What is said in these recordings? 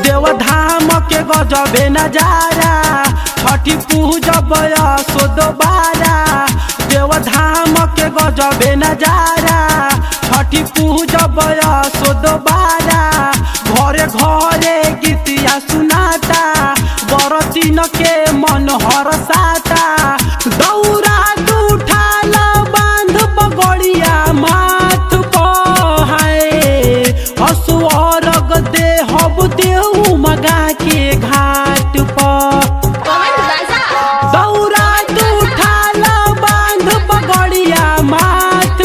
देवधाम के गजबे नजारा छठी पूजब सो दोबारा। देवधाम के गजबे नजारा छठी पूजब सो दोबारा। घरे घरे गीतिया सुनाता बरतीन के मन हरसाता। दौरा उठाल बांध पगड़िया माथ असुअरग दे हब देऊ मगा के घाट पर। दौरा उठाल बांध पगड़िया माथ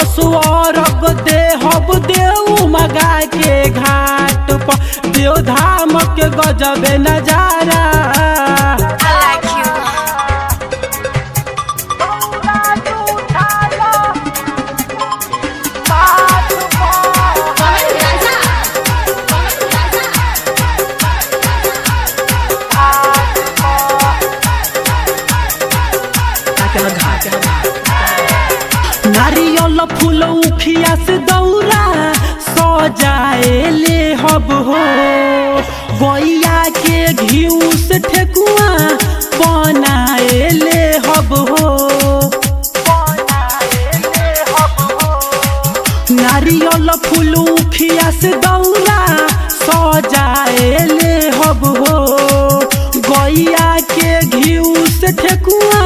असुअरग दे हब देऊ मगा के घाट पर। देवधाम के गजबे नजारा नारियल फूल उखिया से दौरा सजाए ले हब हो। गैया के घिउ से ठेकुआ बनाए ले हब हो। नारियल फूल उखिया से दौरा सजाए ले हब हो। गैया के घिउ से ठेकुआ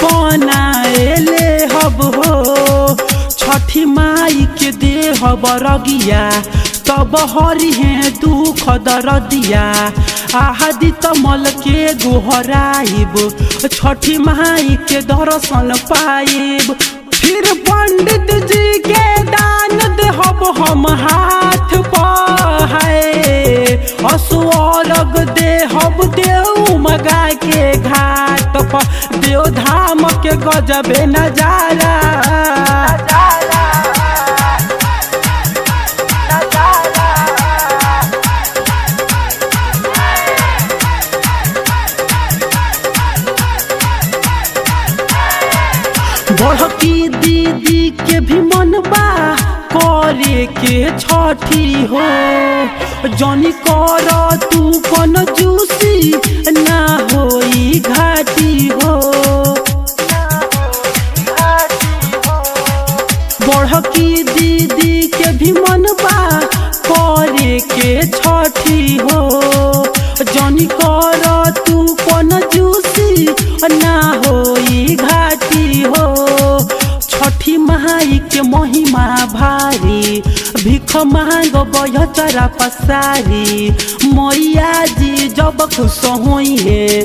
बनाए ले हब हो। छठी माई के देह बरगिया तब हरि है दुख दरदिया। आदि तमल के गोहराइब छठी माई के दर्शन पाइब। फिर पंडित जी के दान देहब हम हाथ पर। असुअरग देहब देऊ मगा के घाट पर। देवधाम के गजबे नजारा बड़की दीदी के भी मन बा करे के छठी हो। जनी कर तू कौन जूसी ना होई घाटी हो। बड़की दीदी के भी मन बा करे के छठी हो। जनी कर तू कौन जूसी ना होई घाटी हो। छठी माई के महिमा भारी भिख मांग बयचरा पसारी। मैया जी जब खुश होई है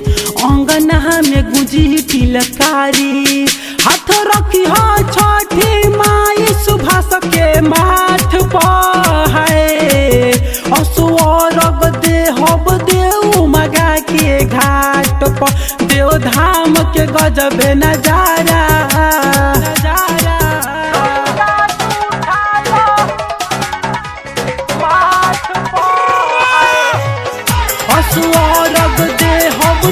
अंगना में गुंजी तिलकारी। हाथ रखी हो छठी माई सुभाष के माथ पर। असुअरग देहब देऊ मगा के घाट पर। देवधाम के गजबे नजारा असुअरग देहब